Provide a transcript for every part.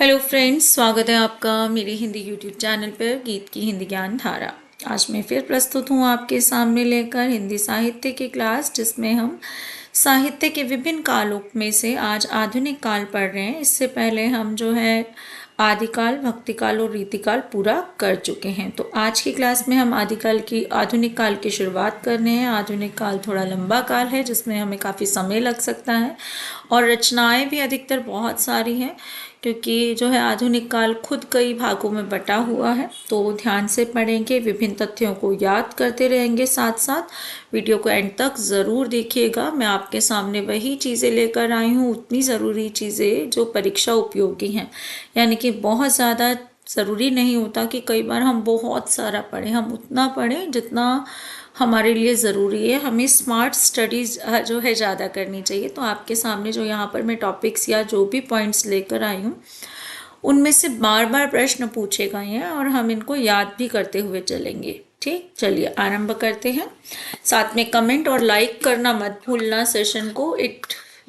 Hello friends, स्वागत है आपका मेरे हिंदी यूट्यूब चैनल पर गीत की हिंदी ज्ञान धारा। आज मैं फिर प्रस्तुत हूँ आपके सामने लेकर हिंदी साहित्य की क्लास, जिसमें हम साहित्य के विभिन्न कालों में से आज आधुनिक काल पढ़ रहे हैं। इससे पहले हम जो है आदिकाल, भक्तिकाल और रीतिकाल पूरा कर चुके हैं। तो आज की क्लास में हम आधुनिक काल की शुरुआत कर रहे हैं। आधुनिक काल थोड़ा लंबा काल है, जिसमें हमें काफ़ी समय लग सकता है और रचनाएं भी अधिकतर बहुत सारी हैं, क्योंकि जो है आधुनिक काल खुद कई भागों में बटा हुआ है। तो ध्यान से पढ़ेंगे, विभिन्न तथ्यों को याद करते रहेंगे, साथ साथ वीडियो को एंड तक ज़रूर देखिएगा। मैं आपके सामने वही चीज़ें लेकर आई हूँ, उतनी ज़रूरी चीज़ें जो परीक्षा उपयोगी हैं। यानी कि बहुत ज़्यादा ज़रूरी नहीं होता कि कई बार हम बहुत सारा पढ़ें, हम उतना पढ़ें जितना हमारे लिए ज़रूरी है। हमें स्मार्ट स्टडीज़ जो है ज़्यादा करनी चाहिए। तो आपके सामने जो यहाँ पर मैं टॉपिक्स या जो भी पॉइंट्स लेकर आई हूँ, उनमें से बार बार प्रश्न पूछे गए हैं और हम इनको याद भी करते हुए चलेंगे। ठीक, चलिए आरंभ करते हैं। साथ में कमेंट और लाइक करना मत भूलना सेशन को। It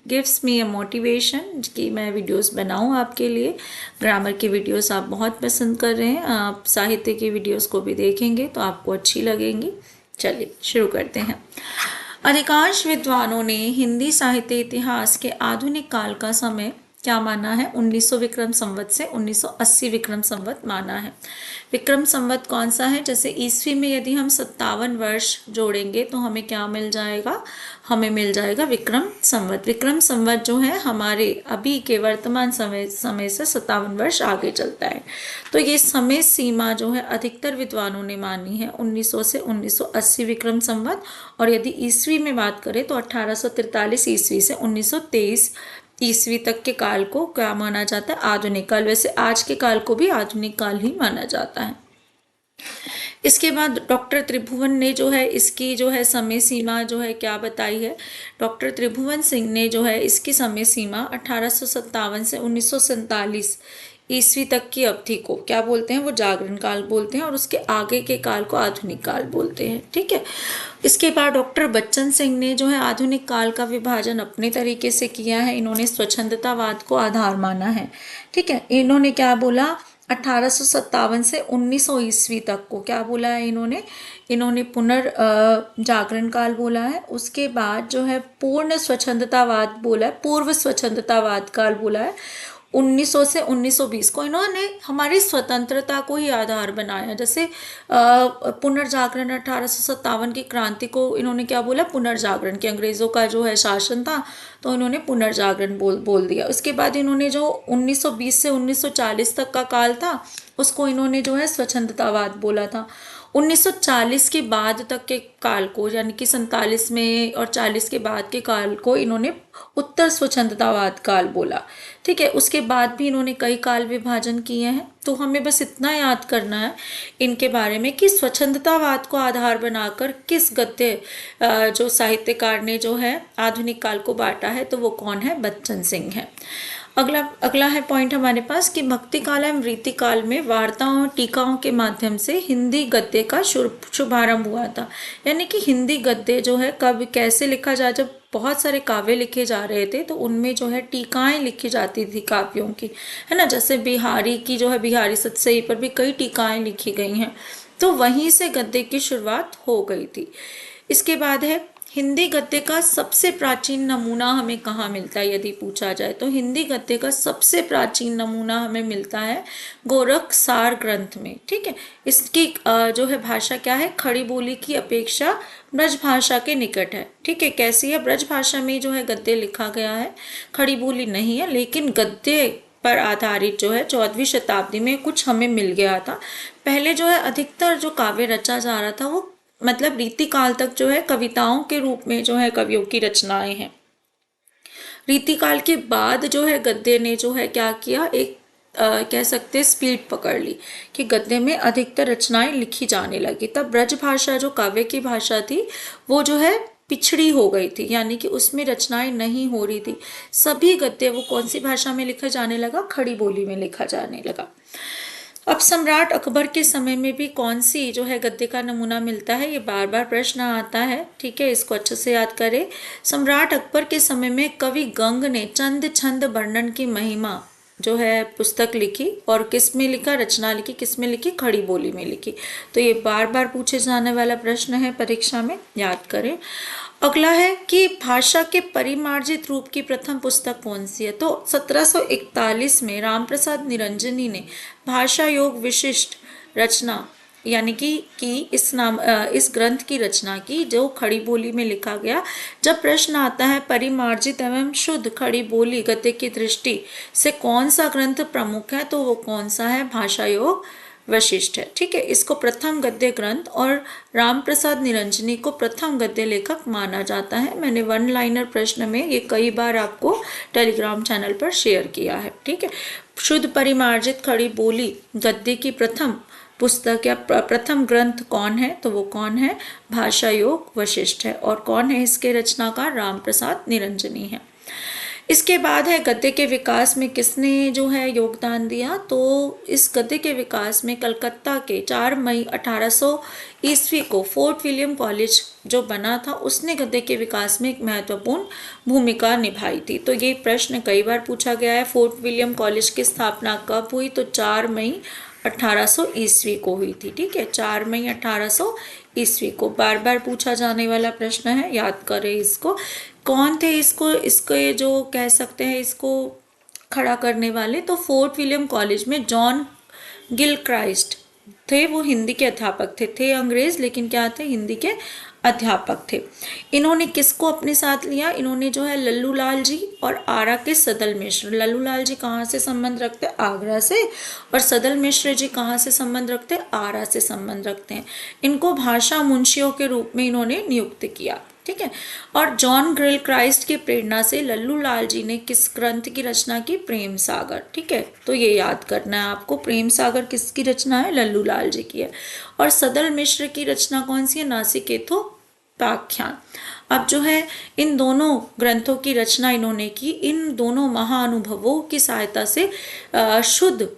gives me a motivation कि मैं वीडियोस बनाऊं आपके लिए। ग्रामर की वीडियोस आप बहुत पसंद कर रहे हैं, आप साहित्य की वीडियोस को भी देखेंगे तो आपको अच्छी लगेंगी। चलिए शुरू करते हैं। अधिकांश विद्वानों ने हिंदी साहित्य इतिहास के आधुनिक काल का समय क्या माना है? 1900 विक्रम संवत से 1980 विक्रम संवत माना है। विक्रम संवत कौन सा है? जैसे ईस्वी में यदि हम 57 वर्ष जोड़ेंगे तो हमें क्या मिल जाएगा? हमें मिल जाएगा विक्रम संवत। विक्रम संवत जो है हमारे अभी के वर्तमान समय से 57 वर्ष आगे चलता है। तो ये समय सीमा जो है अधिकतर विद्वानों ने मानी है 1900 से 1980 विक्रम संवत। और यदि ईस्वी में बात करें तो 1843 ईस्वी से 1923 ईस्वी तक के काल को क्या माना जाता है? आधुनिक काल। वैसे आज के काल को भी आधुनिक काल ही माना जाता है। इसके बाद डॉक्टर त्रिभुवन ने जो है इसकी जो है समय सीमा जो है क्या बताई है? डॉक्टर त्रिभुवन सिंह ने जो है इसकी समय सीमा 1857 से 1947 ईस्वी तक की अवधि को क्या बोलते हैं? वो जागरण काल बोलते हैं और उसके आगे के काल को आधुनिक काल बोलते हैं। ठीक है। इसके बाद डॉक्टर बच्चन सिंह ने जो है आधुनिक काल का विभाजन अपने तरीके से किया है। इन्होंने स्वच्छंदतावाद को आधार माना है। ठीक है। इन्होंने क्या बोला? 1857 से 1900 ईस्वी तक को क्या बोला है इन्होंने जागरण काल बोला है। उसके बाद जो है पूर्ण स्वच्छंदतावाद बोला है, पूर्व स्वच्छंदतावाद काल बोला है। 1900 से 1920 को इन्होंने हमारी स्वतंत्रता को ही आधार बनाया। जैसे पुनर्जागरण 1857 की क्रांति को इन्होंने क्या बोला? पुनर्जागरण, कि अंग्रेज़ों का जो है शासन था तो इन्होंने पुनर्जागरण बोल दिया। उसके बाद इन्होंने जो 1920 से 1940 तक का काल था उसको इन्होंने जो है स्वच्छंदतावाद बोला था। 1940 के बाद तक के काल को, यानी कि 47 में और 40 के बाद के काल को इन्होंने उत्तर स्वच्छंदतावाद काल बोला। ठीक है। उसके बाद भी इन्होंने कई काल विभाजन किए हैं। तो हमें बस इतना याद करना है इनके बारे में कि स्वच्छंदतावाद को आधार बनाकर किस गद्य जो साहित्यकार ने जो है आधुनिक काल को बांटा है, तो वो कौन है? बच्चन सिंह है। अगला है पॉइंट हमारे पास कि भक्ति काल एवं रीति काल में वार्ताओं और टीकाओं के माध्यम से हिंदी गद्य का शुभारंभ हुआ था। यानी कि हिंदी गद्य जो है कब कैसे लिखा जाए? जब बहुत सारे काव्य लिखे जा रहे थे तो उनमें जो है टीकाएं लिखी जाती थी काव्यों की, है ना। जैसे बिहारी की जो है बिहारी सतसई पर भी कई टीकाएं लिखी गई हैं। तो वहीं से गद्य की शुरुआत हो गई थी। इसके बाद है हिंदी गद्य का सबसे प्राचीन नमूना हमें कहाँ मिलता है यदि पूछा जाए तो? हिंदी गद्य का सबसे प्राचीन नमूना हमें मिलता है गोरखसार ग्रंथ में। ठीक है। इसकी जो है भाषा क्या है? खड़ी बोली की अपेक्षा ब्रज भाषा के निकट है। ठीक है। कैसी है? ब्रज भाषा में जो है गद्य लिखा गया है, खड़ी बोली नहीं है, लेकिन गद्य पर आधारित जो है 14वीं शताब्दी में कुछ हमें मिल गया था। पहले जो है अधिकतर जो काव्य रचा जा रहा था वो मतलब रीति काल तक जो है कविताओं के रूप में जो है कवियों की रचनाएं हैं। रीति काल के बाद जो है गद्य ने जो है क्या किया? एक कह सकते हैं स्पीड पकड़ ली कि गद्य में अधिकतर रचनाएं लिखी जाने लगी। तब ब्रज भाषा जो काव्य की भाषा थी वो जो है पिछड़ी हो गई थी, यानी कि उसमें रचनाएं नहीं हो रही थी। सभी गद्य वो कौन सी भाषा में लिखा जाने लगा? खड़ी बोली में लिखा जाने लगा। अब सम्राट अकबर के समय में भी कौन सी जो है गद्य का नमूना मिलता है? ये बार बार प्रश्न आता है। ठीक है, इसको अच्छे से याद करें। सम्राट अकबर के समय में कवि गंग ने चंद छंद वर्णन की महिमा जो है पुस्तक लिखी और किस में लिखा, रचना लिखी, किस में लिखी, खड़ी बोली में लिखी। तो ये बार बार पूछे जाने वाला प्रश्न है परीक्षा में, याद करें। अगला है कि भाषा के परिमार्जित रूप की प्रथम पुस्तक कौन सी है। तो 1741 में रामप्रसाद निरंजनी ने भाषा योग विशिष्ट रचना यानी कि इस ग्रंथ की रचना की, जो खड़ी बोली में लिखा गया। जब प्रश्न आता है परिमार्जित एवं शुद्ध खड़ी बोली गद्य की दृष्टि से कौन सा ग्रंथ प्रमुख है, तो वो कौन सा है, भाषा योग वशिष्ठ है। ठीक है, इसको प्रथम गद्य ग्रंथ और रामप्रसाद निरंजनी को प्रथम गद्य लेखक माना जाता है। मैंने वन लाइनर प्रश्न में ये कई बार आपको टेलीग्राम चैनल पर शेयर किया है। ठीक है, शुद्ध परिमार्जित खड़ी बोली गद्य की प्रथम पुस्तक या प्रथम ग्रंथ कौन है, तो वो कौन है, भाषा योग वशिष्ठ है। और कौन है इसके रचनाकार, रामप्रसाद निरंजनी है। इसके बाद है गद्य के विकास में किसने जो है योगदान दिया। तो इस गद्य के विकास में कलकत्ता के 4 मई 1800 ईस्वी को फोर्ट विलियम कॉलेज जो बना था, उसने गद्य के विकास में एक महत्वपूर्ण भूमिका निभाई थी। तो ये प्रश्न कई बार पूछा गया है। फोर्ट विलियम कॉलेज की स्थापना कब हुई, तो 4 मई 1800 ईस्वी को हुई थी। ठीक है, 4 मई 1800 ईस्वी को बार बार पूछा जाने वाला प्रश्न है, याद करें इसको। कौन थे इसको ये जो कह सकते हैं इसको खड़ा करने वाले, तो फोर्ट विलियम कॉलेज में जॉन गिलक्राइस्ट थे, वो हिंदी के अध्यापक थे अंग्रेज, लेकिन क्या थे, हिंदी के अध्यापक थे। इन्होंने किसको अपने साथ लिया, इन्होंने जो है लल्लू लाल जी और आरा के सदल मिश्र। लल्लू लाल जी कहाँ से संबंध रखते हैं, आगरा से, और सदल मिश्र जी कहाँ से संबंध रखते हैं, आरा से संबंध रखते हैं। इनको भाषा मुंशियों के रूप में इन्होंने नियुक्त किया। ठीक है, और जॉन ग्रिल क्राइस्ट की प्रेरणा से लल्लू लाल जी ने किस ग्रंथ की रचना की, प्रेम सागर। ठीक है, तो ये याद करना है आपको, प्रेम सागर किसकी रचना है, लल्लू लाल जी की है। और सदल मिश्र की रचना कौन सी है, नासिकेतो पाख्यान। अब जो है इन दोनों ग्रंथों की रचना इन्होंने की, इन दोनों महाअनुभवों की सहायता से शुद्ध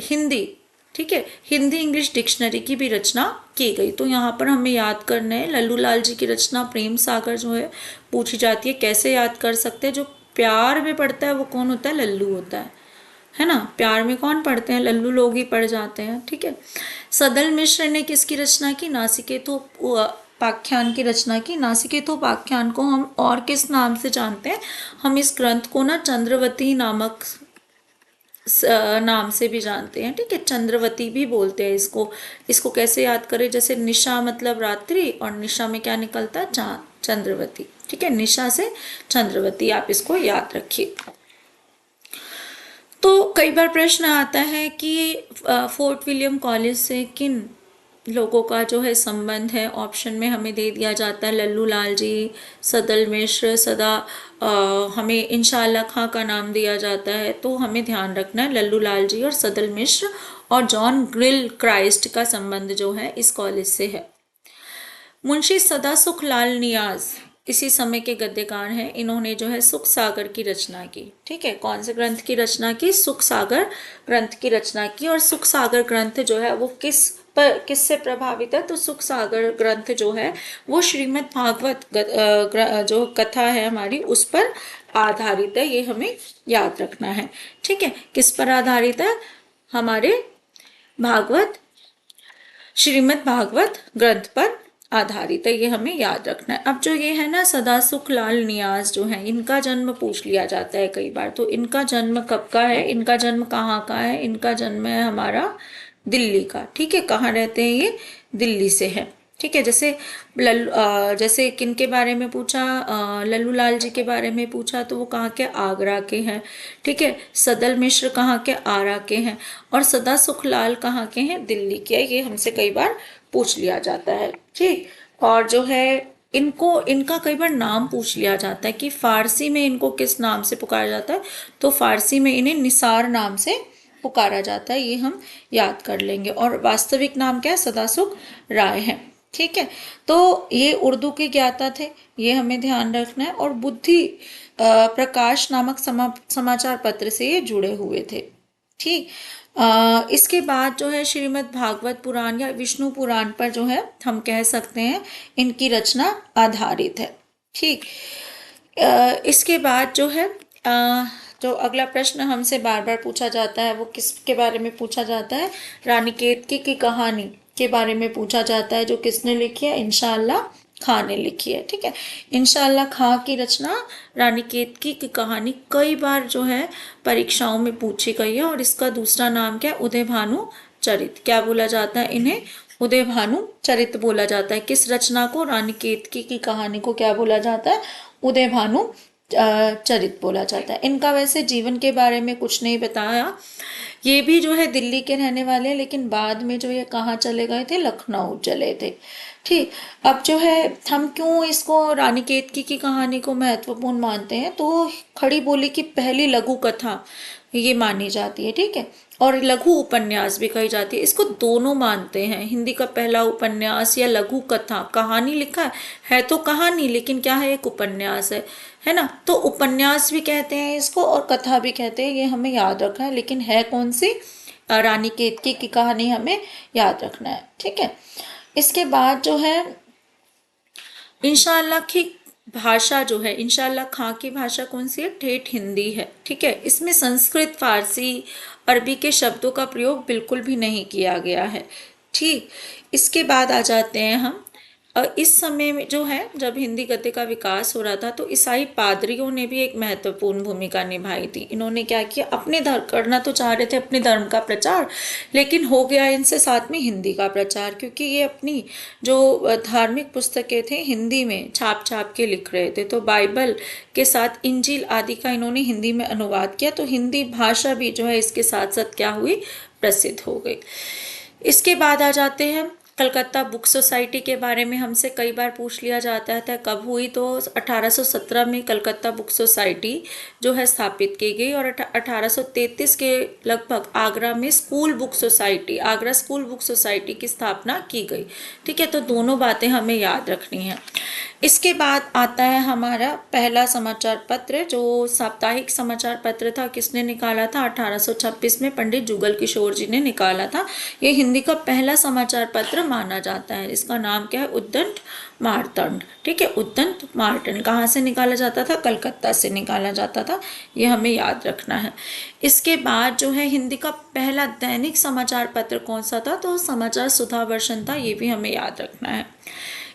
हिंदी, ठीक है, हिंदी इंग्लिश डिक्शनरी की भी रचना की गई। तो यहाँ पर हमें याद करना है लल्लू लाल जी की रचना प्रेम सागर जो है पूछी जाती है। कैसे याद कर सकते हैं, जो प्यार में पढ़ता है वो कौन होता है, लल्लू होता है ना। प्यार में कौन पढ़ते हैं, लल्लू लोग ही पढ़ जाते हैं। ठीक है, सदल मिश्र ने किसकी रचना की, नासिकेतो पाख्यान की रचना की। नासिकेतो पाख्यान को हम और किस नाम से जानते हैं, हम इस ग्रंथ को ना चंद्रवती नामक नाम से भी जानते हैं। ठीक है, चंद्रवती भी बोलते हैं इसको कैसे याद करें, जैसे निशा मतलब रात्रि और निशा में क्या निकलता है, चांद, चंद्रवती। ठीक है, निशा से चंद्रवती, आप इसको याद रखिए। तो कई बार प्रश्न आता है कि फोर्ट विलियम कॉलेज से किन लोगों का जो है संबंध है। ऑप्शन में हमें दे दिया जाता है लल्लू लाल जी, सदल मिश्र, हमें इंशाअल्लाह खां का नाम दिया जाता है। तो हमें ध्यान रखना है लल्लू लाल जी और सदल मिश्र और जॉन ग्रिल क्राइस्ट का संबंध जो है इस कॉलेज से है। मुंशी सदा सुख लाल नियाज इसी समय के गद्यकार हैं। इन्होंने जो है सुख सागर की रचना की। ठीक है, कौन से ग्रंथ की रचना की, सुख सागर ग्रंथ की रचना की। और सुख सागर ग्रंथ जो है वो किससे प्रभावित है, तो सुख सागर ग्रंथ जो है वो श्रीमद् भागवत जो कथा है हमारी उस पर आधारित है, ये हमें याद रखना है। ठीक है, किस पर आधारित है, हमारे श्रीमद् भागवत ग्रंथ पर आधारित है, ये हमें याद रखना है। अब जो ये है ना सदासुख लाल नियाज जो है, इनका जन्म पूछ लिया जाता है कई बार। तो इनका जन्म कब का है, इनका जन्म कहाँ का है, इनका जन्म है हमारा दिल्ली का। ठीक है, कहाँ रहते हैं ये, दिल्ली से है। ठीक है, जैसे किन के बारे में पूछा, लल्लू लाल जी के बारे में पूछा तो वो कहाँ के, आगरा के हैं। ठीक है, सदल मिश्र कहाँ के, आरा के हैं। और सदा सुखलाल कहाँ के हैं, दिल्ली के। ये हमसे कई बार पूछ लिया जाता है। ठीक, और जो है इनका कई बार नाम पूछ लिया जाता है कि फारसी में इनको किस नाम से पुकारा जाता है, तो फारसी में इन्हें निसार नाम से पुकारा जाता है, ये हम याद कर लेंगे। और वास्तविक नाम क्या है, सदासुख राय है। ठीक है, तो ये उर्दू के ज्ञाता थे, ये हमें ध्यान रखना है। और बुद्धि प्रकाश नामक समाचार पत्र से ये जुड़े हुए थे। ठीक, इसके बाद जो है श्रीमद् भागवत पुराण या विष्णु पुराण पर जो है हम कह सकते हैं इनकी रचना आधारित है। ठीक, इसके बाद जो है जो अगला प्रश्न हमसे बार बार पूछा जाता है वो किसके बारे में पूछा जाता है? रानी केतकी की कहानी के बारे में पूछा जाता है, जो किसने लिखी है? इंशाअल्लाह खां ने लिखी है। ठीक है, इंशाअल्लाह खां की रचना रानी केतकी की कहानी कई बार जो है परीक्षाओं में पूछी गई है। और इसका दूसरा नाम क्या है? उदय भानु चरित। क्या बोला जाता है इन्हें? उदय भानु चरित बोला जाता है। किस रचना को? रानी केतकी की कहानी को क्या बोला जाता है? उदय भानु चरित बोला जाता है। इनका वैसे जीवन के बारे में कुछ नहीं बताया। ये भी जो है दिल्ली के रहने वाले हैं, लेकिन बाद में जो ये कहाँ चले गए थे? लखनऊ चले थे। ठीक, अब जो है हम क्यों इसको रानी केतकी की कहानी को महत्वपूर्ण मानते हैं? तो खड़ी बोली की पहली लघु कथा ये मानी जाती है। ठीक है, और लघु उपन्यास भी कही जाती है। इसको दोनों मानते हैं। हिंदी का पहला उपन्यास या लघु कथा, कहानी लिखा है तो कहानी, लेकिन क्या है? एक उपन्यास है ना। तो उपन्यास भी कहते हैं इसको और कथा भी कहते हैं, ये हमें याद रखना है। लेकिन है कौन सी? रानी केतकी की कहानी हमें याद रखना है। ठीक है, इसके बाद जो है इंशाअल्लाह की भाषा जो है, इंशाअल्लाह खां की भाषा कौन सी है? ठेठ हिंदी है। ठीक है, इसमें संस्कृत, फारसी, अरबी के शब्दों का प्रयोग बिल्कुल भी नहीं किया गया है। ठीक, इसके बाद आ जाते हैं हम इस समय में जो है जब हिंदी गद्य का विकास हो रहा था तो ईसाई पादरियों ने भी एक महत्वपूर्ण भूमिका निभाई थी। इन्होंने क्या किया? अपने धर्म करना तो चाह रहे थे, अपने धर्म का प्रचार, लेकिन हो गया इनसे साथ में हिंदी का प्रचार, क्योंकि ये अपनी जो धार्मिक पुस्तकें थे हिंदी में छाप छाप के लिख रहे थे। तो बाइबल के साथ इंजील आदि का इन्होंने हिंदी में अनुवाद किया, तो हिंदी भाषा भी जो है इसके साथ साथ क्या हुई? प्रसिद्ध हो गई। इसके बाद आ जाते हैं कलकत्ता बुक सोसाइटी के बारे में हमसे कई बार पूछ लिया जाता है कब हुई? तो 1817 में कलकत्ता बुक सोसाइटी जो है स्थापित की गई और 1833 के लगभग आगरा में school book society, Agra school book society की स्थापना की गई। ठीक है, तो दोनों बातें हमें याद रखनी है। इसके बाद आता है हमारा पहला समाचार पत्र, जो साप्ताहिक समाचार पत्र था। किसने निकाला था? 1826 में पंडित जुगल किशोर जी ने निकाला था। ये हिंदी का पहला समाचार पत्र माना जाता है। इसका नाम क्या है? उद्दंड मार्तंड। ठीक है, उद्दंड मार्तंड कहाँ से निकाला जाता था? कलकत्ता से निकाला जाता था, ये हमें याद रखना है। इसके बाद जो है हिंदी का पहला दैनिक समाचार पत्र कौन सा था? तो समाचार सुधा वर्षन था, ये भी हमें याद रखना है।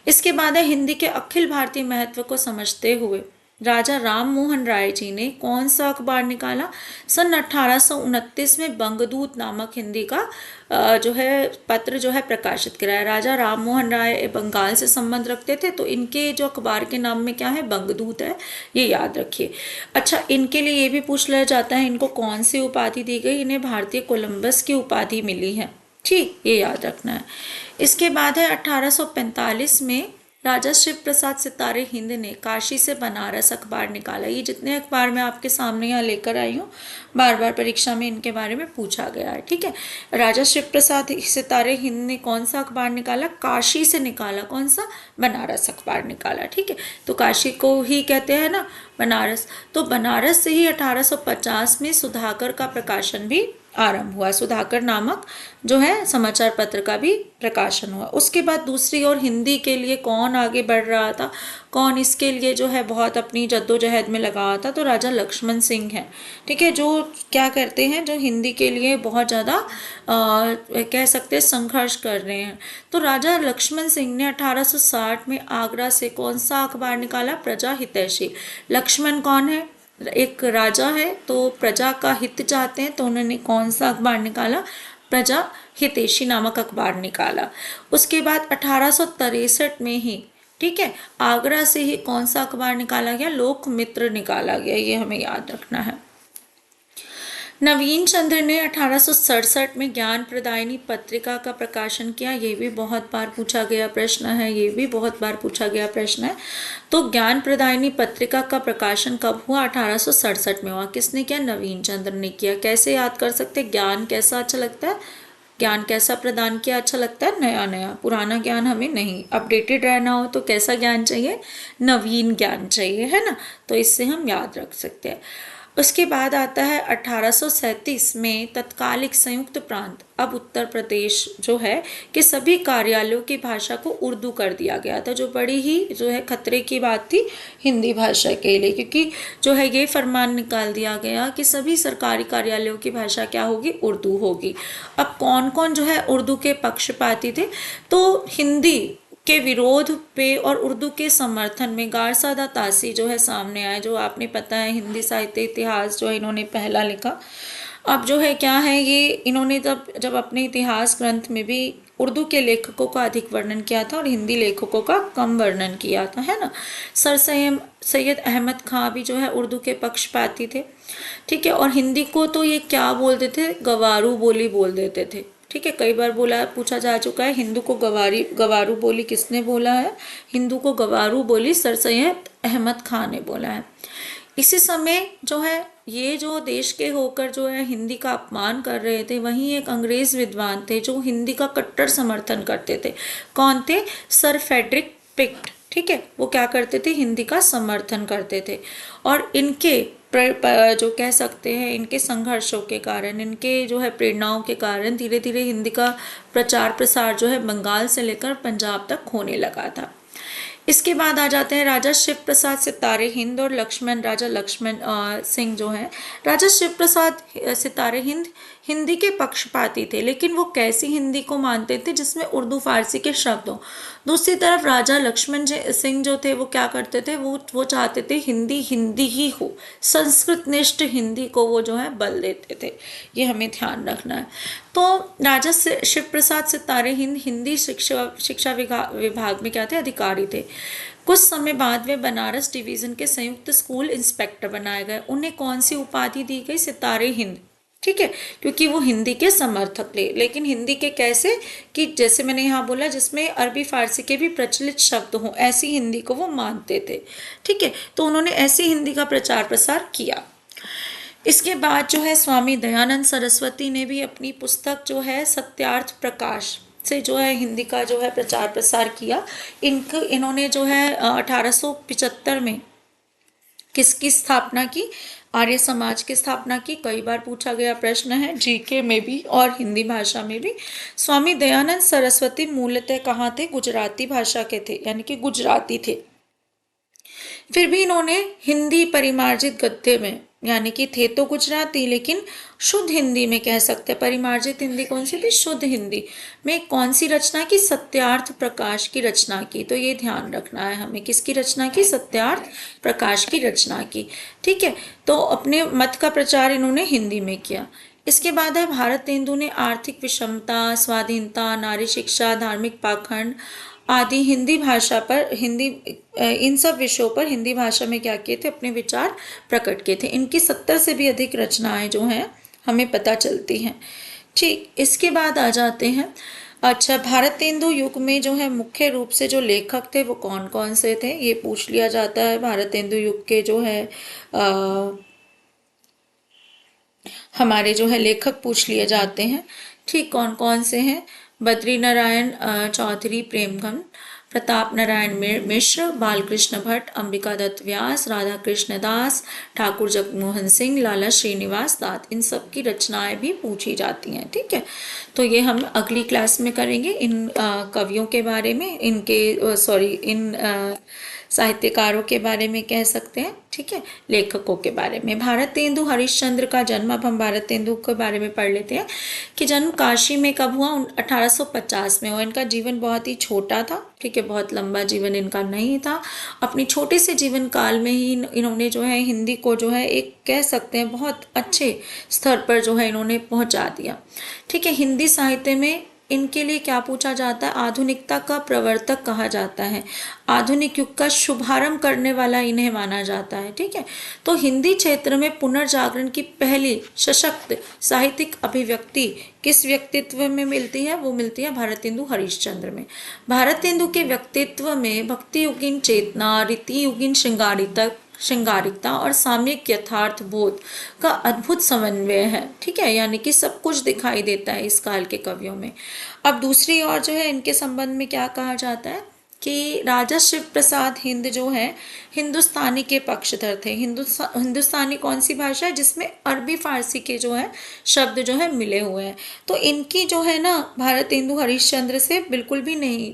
इसके बाद है हिंदी के अखिल भारतीय महत्व को समझते हुए राजा राम मोहन राय जी ने कौन सा अखबार निकाला? सन 1829 में बंगदूत नामक हिंदी का जो है पत्र जो है प्रकाशित कराया। राजा राम मोहन राय बंगाल से संबंध रखते थे, तो इनके जो अखबार के नाम में क्या है? बंगदूत है, ये याद रखिए। अच्छा, इनके लिए ये भी पूछ लिया जाता है इनको कौन सी उपाधि दी गई? इन्हें भारतीय कोलंबस की उपाधि मिली है। ठीक, ये याद रखना है। इसके बाद है 1845 में राजा शिव प्रसाद सितारे हिंद ने काशी से बनारस अखबार निकाला। ये जितने अखबार मैं आपके सामने यहाँ लेकर आई हूँ, बार बार परीक्षा में इनके बारे में पूछा गया है। ठीक है, राजा शिव प्रसाद सितारे हिंद ने कौन सा अखबार निकाला? काशी से निकाला। कौन सा? बनारस अखबार निकाला। ठीक है, तो काशी को ही कहते हैं ना बनारस। तो बनारस से ही 1850 में सुधाकर का प्रकाशन भी आरंभ हुआ। सुधाकर नामक जो है समाचार पत्र का भी प्रकाशन हुआ। उसके बाद दूसरी ओर हिंदी के लिए कौन आगे बढ़ रहा था? कौन इसके लिए जो है बहुत अपनी जद्दोजहद में लगा था? तो राजा लक्ष्मण सिंह है। ठीक है, जो क्या करते हैं, जो हिंदी के लिए बहुत ज़्यादा कह सकते हैं संघर्ष कर रहे हैं। तो राजा लक्ष्मण सिंह ने 1860 में आगरा से कौन सा अखबार निकाला? प्रजा हितैषी। लक्ष्मण कौन है? एक राजा है, तो प्रजा का हित चाहते हैं, तो उन्होंने कौन सा अखबार निकाला? प्रजा हितैषी नामक अखबार निकाला। उसके बाद 1863 में ही, ठीक है, आगरा से ही कौन सा अखबार निकाला गया? लोकमित्र निकाला गया, ये हमें याद रखना है। नवीन चंद्र ने 1867 में ज्ञान प्रदायिनी पत्रिका का प्रकाशन किया। ये भी बहुत बार पूछा गया प्रश्न है, ये भी बहुत बार पूछा गया प्रश्न है। तो ज्ञान प्रदायिनी पत्रिका का प्रकाशन कब हुआ? 1867 में हुआ। किसने किया? नवीन चंद्र ने किया। कैसे याद कर सकते? ज्ञान कैसा अच्छा लगता है? ज्ञान कैसा प्रदान किया अच्छा लगता है? नया नया, पुराना ज्ञान हमें नहीं। अपडेटेड रहना हो तो कैसा ज्ञान चाहिए? नवीन ज्ञान चाहिए, है ना। तो इससे हम याद रख सकते हैं। उसके बाद आता है 1837 में तत्कालिक संयुक्त प्रांत, अब उत्तर प्रदेश जो है, कि सभी कार्यालयों की भाषा को उर्दू कर दिया गया था, जो बड़ी ही जो है खतरे की बात थी हिंदी भाषा के लिए, क्योंकि जो है ये फरमान निकाल दिया गया कि सभी सरकारी कार्यालयों की भाषा क्या होगी, उर्दू होगी। अब कौन कौन जो है उर्दू के पक्षपाती थे, तो हिंदी के विरोध पे और उर्दू के समर्थन में गारसादा तासी जो है सामने आए, जो आपने पता है हिंदी साहित्य इतिहास जो है इन्होंने पहला लिखा। अब जो है क्या है, ये इन्होंने जब अपने इतिहास ग्रंथ में भी उर्दू के लेखकों का अधिक वर्णन किया था और हिंदी लेखकों का कम वर्णन किया था, है ना। सर सैयद अहमद खां भी जो है उर्दू के पक्षपाती थे, ठीक है। और हिंदी को तो ये क्या बोलते थे, गवारू बोली बोल देते थे, ठीक है। कई बार पूछा जा चुका है, हिंदू को गवारू बोली किसने बोला है, हिंदू को गवारू बोली सर सैयद अहमद खान ने बोला है। इसी समय जो है ये जो देश के होकर जो है हिंदी का अपमान कर रहे थे, वहीं एक अंग्रेज विद्वान थे जो हिंदी का कट्टर समर्थन करते थे। कौन थे, सर फ्रेडरिक पिक्ट, ठीक है। वो क्या करते थे, हिंदी का समर्थन करते थे। और इनके जो कह सकते हैं इनके संघर्षों के कारण, इनके जो है प्रेरणाओं के कारण धीरे धीरे हिंदी का प्रचार प्रसार जो है बंगाल से लेकर पंजाब तक होने लगा था। इसके बाद आ जाते हैं राजा शिव प्रसाद सितारे हिंद और राजा लक्ष्मण सिंह जो है। राजा शिव प्रसाद सितारे हिंद हिंदी के पक्षपाती थे, लेकिन वो कैसी हिंदी को मानते थे जिसमें उर्दू फारसी के शब्द हों। दूसरी तरफ राजा लक्ष्मण सिंह जो थे वो क्या करते थे, वो चाहते थे हिंदी हिंदी ही हो, संस्कृत निष्ठ हिंदी को वो जो है बल देते थे। ये हमें ध्यान रखना है। तो राजा शिव प्रसाद सितारे हिंदी शिक्षा विभाग में क्या थे, अधिकारी थे। कुछ समय बाद वे बनारस डिवीजन के संयुक्त स्कूल इंस्पेक्टर बनाए गए। उन्हें कौन सी उपाधि दी गई, सितारे हिंद, ठीक है, क्योंकि वो हिंदी के समर्थक थे। लेकिन हिंदी के कैसे, कि जैसे मैंने यहाँ बोला जिसमें अरबी फारसी के भी प्रचलित शब्द हों, ऐसी हिंदी को वो मानते थे, ठीक है। तो उन्होंने ऐसी हिंदी का प्रचार प्रसार किया। इसके बाद जो है स्वामी दयानंद सरस्वती ने भी अपनी पुस्तक जो है सत्यार्थ प्रकाश से जो है हिंदी का जो है प्रचार प्रसार किया। इन्होंने जो है 1875 में किसकी स्थापना की, आर्य समाज की स्थापना की। कई बार पूछा गया प्रश्न है जीके में भी और हिंदी भाषा में भी। स्वामी दयानंद सरस्वती मूलतः कहाँ थे, गुजराती भाषा के थे, यानी कि गुजराती थे। फिर भी इन्होंने हिंदी परिमार्जित गद्य में, यानी कि थे तो गुजराती लेकिन शुद्ध हिंदी में कह सकते हैं। परिमार्जित हिंदी कौन सी थी, शुद्ध हिंदी में कौन सी रचना की, सत्यार्थ प्रकाश की रचना की। तो ये ध्यान रखना है हमें, किसकी रचना की, सत्यार्थ प्रकाश की रचना की, ठीक है। तो अपने मत का प्रचार इन्होंने हिंदी में किया। इसके बाद है भारतेंदु ने आर्थिक विषमता, स्वाधीनता, नारी शिक्षा, धार्मिक पाखंड आदि इन सब विषयों पर हिंदी भाषा में क्या किए थे, अपने विचार प्रकट किए थे। इनकी 70 से भी अधिक रचनाएं जो हैं हमें पता चलती हैं, ठीक। इसके बाद आ जाते हैं, अच्छा, भारतेंदु युग में जो है मुख्य रूप से जो लेखक थे वो कौन कौन से थे, ये पूछ लिया जाता है। भारतेंदु युग के जो है हमारे जो है लेखक पूछ लिए जाते हैं, ठीक। कौन कौन से हैं, बद्री नारायण चौधरी प्रेमगन, प्रताप नारायण मिश्र, बालकृष्ण भट्ट, अंबिका दत्त व्यास, राधा कृष्ण दास, ठाकुर जगमोहन सिंह, लाला श्रीनिवास दास, इन सब की रचनाएं भी पूछी जाती हैं, ठीक है। तो ये हम अगली क्लास में करेंगे इन कवियों के बारे में, इन साहित्यकारों के बारे में कह सकते हैं, ठीक है, लेखकों के बारे में। भारतेंदु हरिश्चंद्र का जन्म, अब हम भारतेंदु के बारे में पढ़ लेते हैं कि जन्म काशी में कब हुआ, 1850 में हुआ। इनका जीवन बहुत ही छोटा था, ठीक है, बहुत लंबा जीवन इनका नहीं था। अपनी छोटे से जीवन काल में ही इन्होंने जो है हिंदी को जो है एक कह सकते हैं बहुत अच्छे स्तर पर जो है इन्होंने पहुंचा दिया, ठीक है। हिंदी साहित्य में इनके लिए क्या पूछा जाता है, आधुनिकता का प्रवर्तक कहा जाता है, आधुनिक युग का शुभारंभ करने वाला इन्हें माना जाता है, ठीक है। तो हिंदी क्षेत्र में पुनर्जागरण की पहली सशक्त साहित्यिक अभिव्यक्ति किस व्यक्तित्व में मिलती है, वो मिलती है भारतेंदु हरिश्चंद्र में। भारतेंदु के व्यक्तित्व में भक्ति युगीन चेतना, रीति युगीन श्रृंगारिकता और साम्यिक यथार्थ बोध का अद्भुत समन्वय है, ठीक है, यानी कि सब कुछ दिखाई देता है इस काल के कवियों में। अब दूसरी ओर जो है इनके संबंध में क्या कहा जाता है कि राजा शिव प्रसाद हिंद जो है हिंदुस्तानी के पक्षधर थे। हिंदुस्तानी कौन सी भाषा है जिसमें अरबी फारसी के जो है शब्द जो है मिले हुए हैं। तो इनकी जो है ना भारतेंदु हरिश्चंद्र से बिल्कुल भी नहीं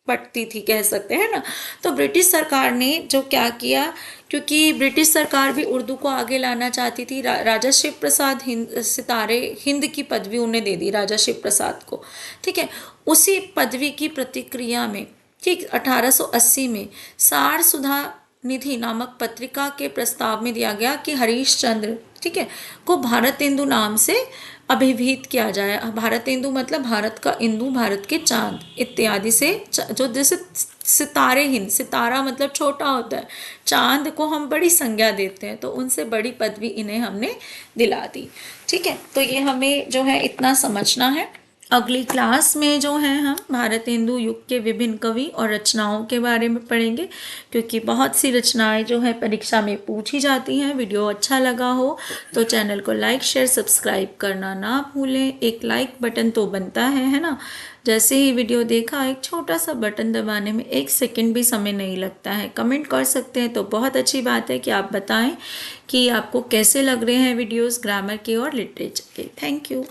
पटती थी, कह सकते हैं ना। तो ब्रिटिश सरकार ने जो क्या किया, क्योंकि ब्रिटिश सरकार भी उर्दू को आगे लाना चाहती थी, राजा शिव प्रसाद सितारे हिंद की पदवी उन्हें दे दी राजा शिव प्रसाद को, ठीक है। उसी पदवी की प्रतिक्रिया में ठीक 1880 में सार सुधा निधि नामक पत्रिका के प्रस्ताव में दिया गया कि हरीशचंद्र, ठीक है, को भारतेंदु नाम से अभिहित किया जाए। भारतेंदु मतलब भारत का इंदु, भारत के चांद इत्यादि से, जो जैसे सितारे हिंद, सितारा मतलब छोटा होता है, चांद को हम बड़ी संज्ञा देते हैं, तो उनसे बड़ी पदवी इन्हें हमने दिला दी, ठीक है। तो ये हमें जो है इतना समझना है। अगली क्लास में जो है हम भारतेंदु युग के विभिन्न कवि और रचनाओं के बारे में पढ़ेंगे, क्योंकि बहुत सी रचनाएं जो है परीक्षा में पूछी जाती हैं। वीडियो अच्छा लगा हो तो चैनल को लाइक शेयर सब्सक्राइब करना ना भूलें। एक लाइक बटन तो बनता है ना। जैसे ही वीडियो देखा एक छोटा सा बटन दबाने में 1 सेकंड भी समय नहीं लगता है। कमेंट कर सकते हैं तो बहुत अच्छी बात है कि आप बताएं कि आपको कैसे लग रहे हैं वीडियोस ग्रामर के और लिटरेचर के। Thank you.